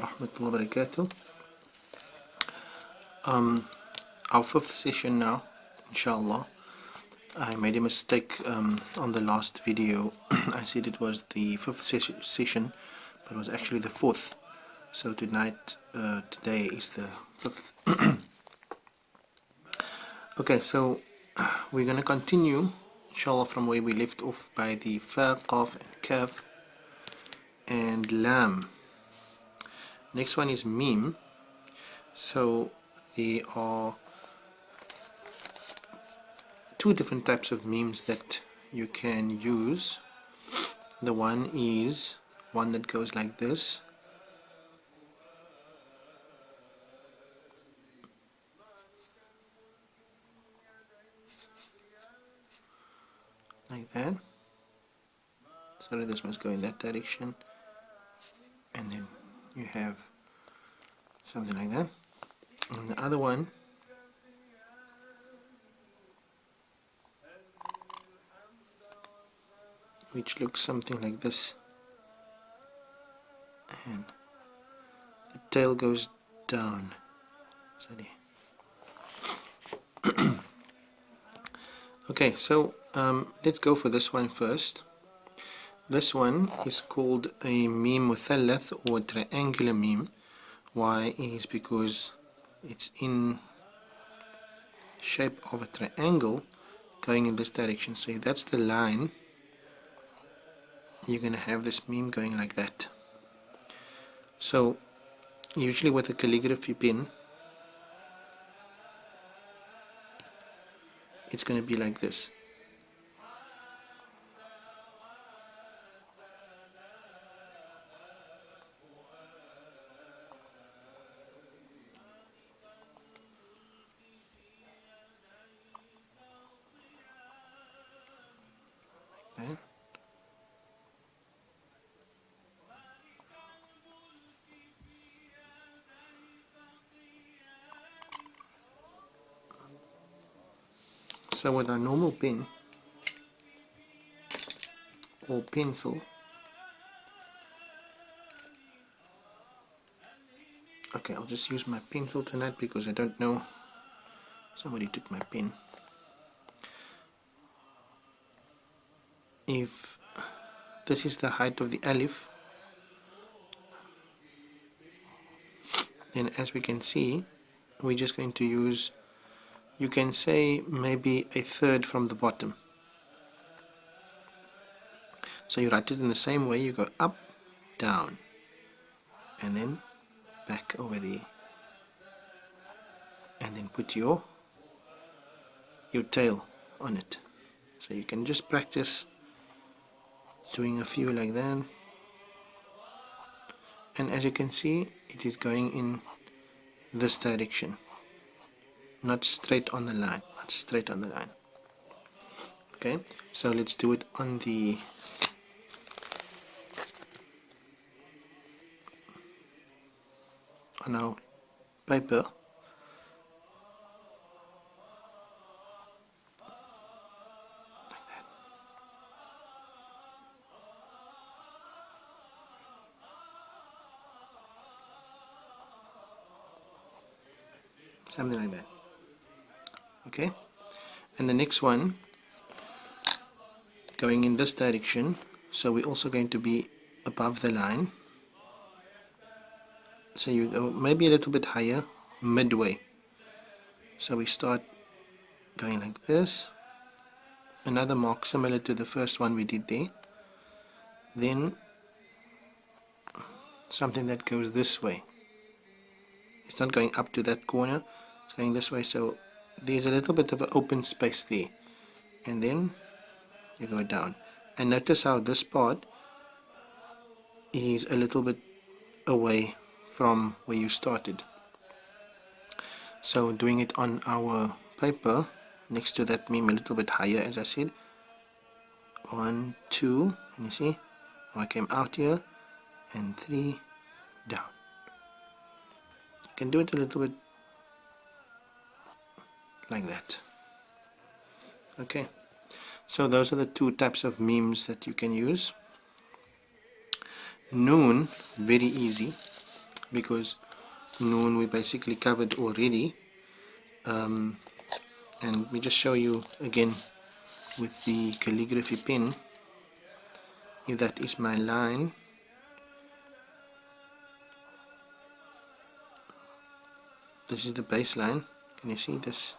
warahmatullahi wabarakatuh. Our fifth session now, inshallah. I made a mistake on the last video. I said it was the fifth session, but it was actually the fourth. So today is the fifth. Okay, so we're going to continue, inshallah, from where we left off by the fa, qaf, and kaf, and lam. Next one is meem. So there are two different types of memes that you can use. The one is one that goes like this, like that. Sorry, this must go in that direction, and then you have something like that. And the other one which looks something like this, and the tail goes down. Sorry. Okay, so let's go for this one first. This one is called a meme muthallath, or triangular meme. Why? Is because it's in shape of a triangle going in this direction. So if that's the line, you're going to have this meme going like that. So usually with a calligraphy pen, it's going to be like this. Okay. So with a normal pen or pencil, okay, I'll just use my pencil tonight because I don't know, somebody took my pen. If this is the height of the alif, then as we can see, we're just going to use, you can say maybe a third from the bottom. So you write it in the same way, you go up, down, and then back over there, and then put your tail on it. So you can just practice doing a few like that, and as you can see, it is going in this direction, not straight on the line, not straight on the line. Okay, so let's do it on our paper. Something like that. Okay, and the next one going in this direction, so we're also going to be above the line. So you go maybe a little bit higher, midway. So we start going like this, another mark similar to the first one we did there, then something that goes this way. It's not going up to that corner, it's going this way, so there's a little bit of an open space there, and then you go down. And notice how this part is a little bit away from where you started. So doing it on our paper next to that meme a little bit higher, as I said, 1, 2, and you see I came out here, and 3 down. You can do it a little bit like that. Okay, so those are the two types of memes that you can use. Noon, very easy, because noon we basically covered already. And let me just show you again with the calligraphy pen. If that is my line, this is the baseline. Can you see this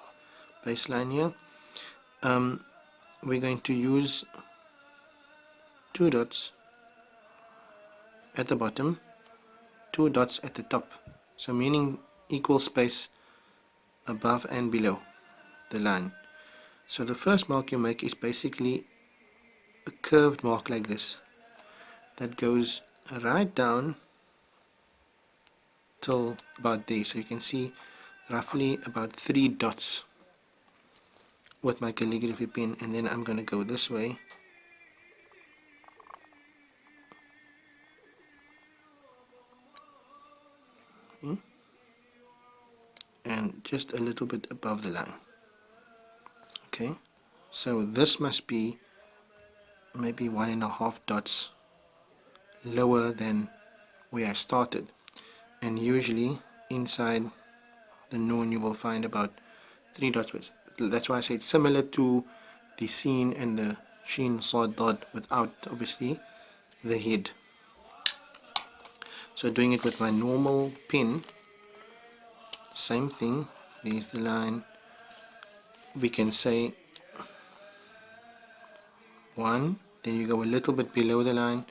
baseline here? We're going to use 2 dots at the bottom, 2 dots at the top, so meaning equal space above and below the line. So the first mark you make is basically a curved mark like this that goes right down till about there. So you can see roughly about 3 dots with my calligraphy pen, and then I'm going to go this way and just a little bit above the line. Okay, so this must be maybe 1.5 dots lower than where I started, and usually inside the noon you will find about 3 dots. That's why I say it's similar to the scene and the sheen sod dot without obviously the head. So doing it with my normal pen, same thing. There's the line. We can say 1, then you go a little bit below the line.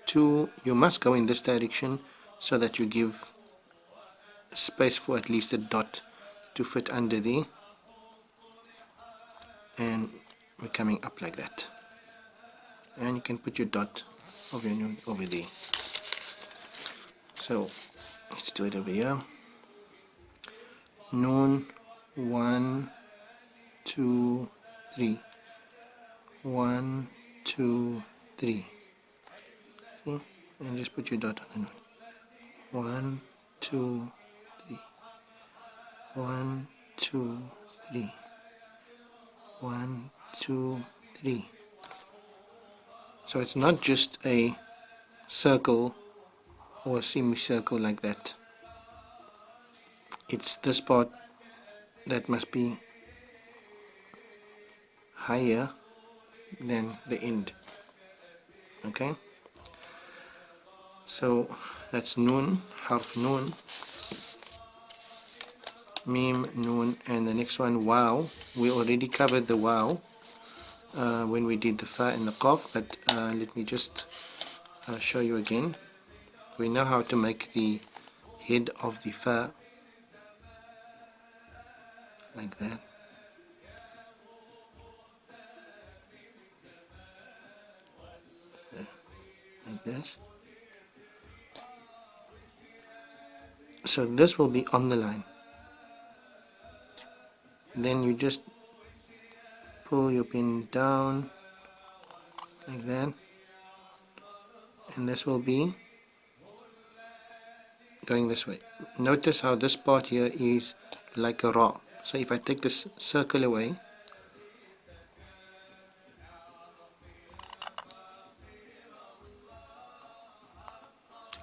2, you must go in this direction so that you give space for at least a dot to fit under there, and we're coming up like that, and you can put your dot of your noon over there. So let's do it over here. Noon 1, 2, 3. 1, 2, 3. See? And just put your dot on the noon. 1, 2, 3. 1, 2, 3. 1, 2, 3. So it's not just a circle or a semicircle like that. It's this part that must be higher than the end. Okay, so that's noon, harf noon, meem, noon, and the next one wow. We already covered the wow when we did the fa and the qaf, but let me just show you again. We know how to make the head of the fa like that. Like this. So this will be on the line. Then you just pull your pen down like that, and this will be going this way. Notice how this part here is like a ra. So if I take this circle away,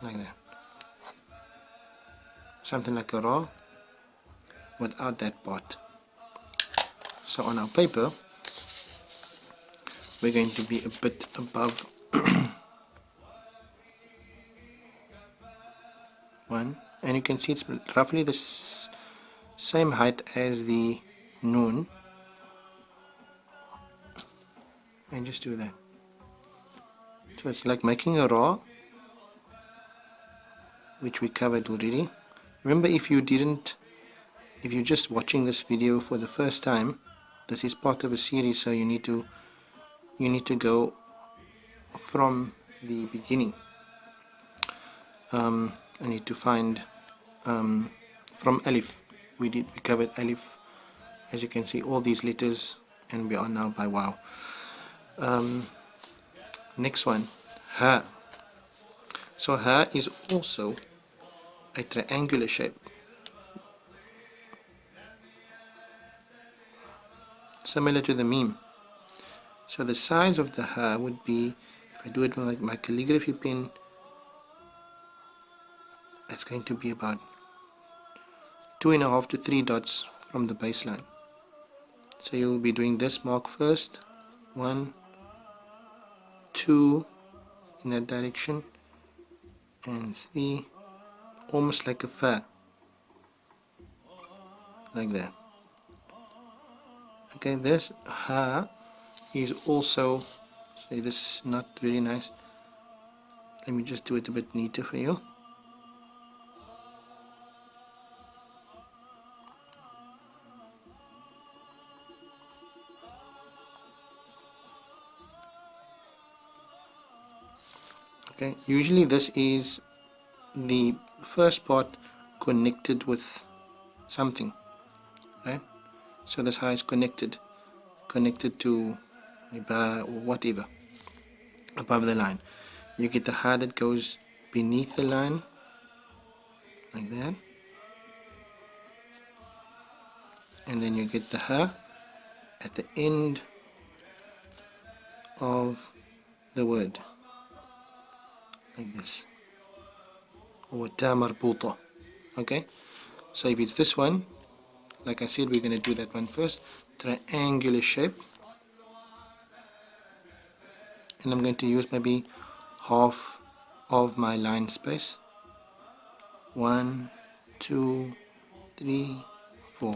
like that, something like a ra without that part. So on our paper we're going to be a bit above 1, and you can see it's roughly the same height as the noon, and just do that. So it's like making a ra, which we covered already. Remember, if you're just watching this video for the first time, this is part of a series, so you need to go from the beginning. I need to find from alif. We covered alif, as you can see, all these letters, and we are now by wow. Next one, ha. So ha is also a triangular shape, similar to the meem. So the size of the ha would be, if I do it with my calligraphy pen, it's going to be about 2.5 to 3 dots from the baseline. So you'll be doing this mark first, 1, 2 in that direction, and 3, almost like a fa, like that. Okay, this ha is also, say this is not very nice. Let me just do it a bit neater for you. Okay, usually this is the first part connected with something, right? So this ha is connected to a ba or whatever above the line. You get the ha that goes beneath the line, like that, and then you get the ha at the end of the word, like this, or ta marbuta. Okay, so if it's this one, like I said, we're going to do that one first. Triangular shape, and I'm going to use maybe half of my line space. 1, 2, 3, 4.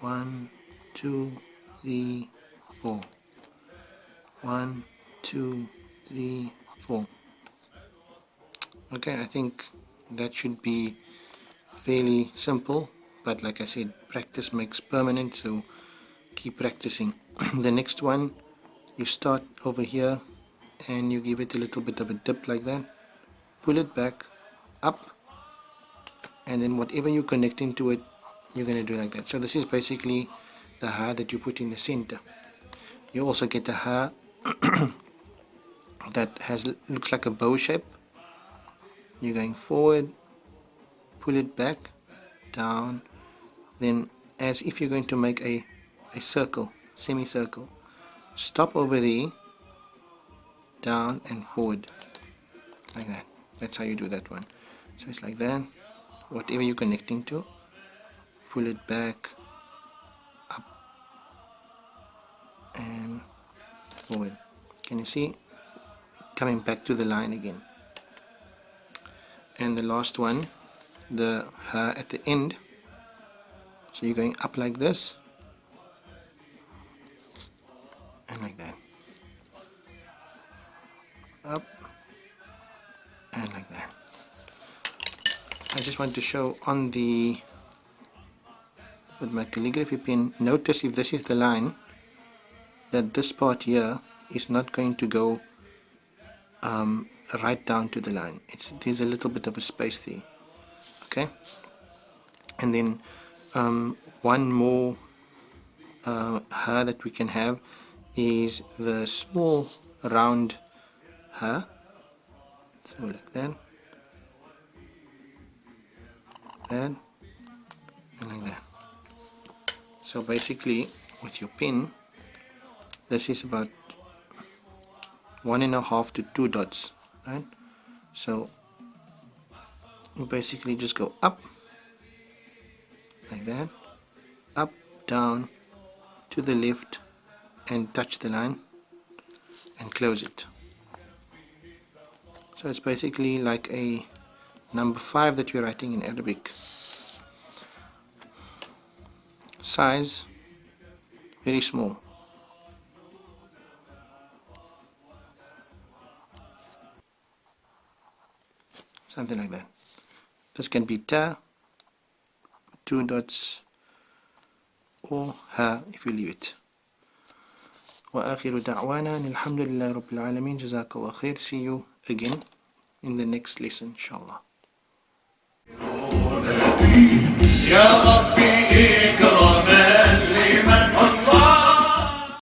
1, 2, 3, 4. 1, 2, 3, 4. Okay, I think that should be fairly simple, but like I said, practice makes permanent, so keep practicing. The next one, you start over here and you give it a little bit of a dip like that, pull it back up, and then whatever you're connecting to it, you're going to do like that. So this is basically the ha that you put in the center. You also get the ha that looks like a bow shape. You're going forward, pull it back, down, then as if you're going to make a circle, semicircle. Stop over there, down and forward, like that. That's how you do that one. So it's like that. Whatever you're connecting to, pull it back, up and forward. Can you see? Coming back to the line again. And the last one, the ha at the end. So you're going up like this and like that. Up and like that. I just want to show on the, with my calligraphy pen, notice if this is the line, that this part here is not going to go right down to the line. There's a little bit of a space there. Okay, and then one more ha that we can have is the small round ha. So like that, and like that. So basically with your pen, this is about 1.5 to 2 dots, right? So you basically just go up like that, up, down, to the left, and touch the line and close it. So it's basically like a number 5 that you're writing in Arabic. Size very small. Something like that. This can be ta, 2 dots, or ha if you leave it. وآخر دعوانا الحمد لله رب العالمين. جزاك الله خير. See you again in the next lesson inshallah. يا ربي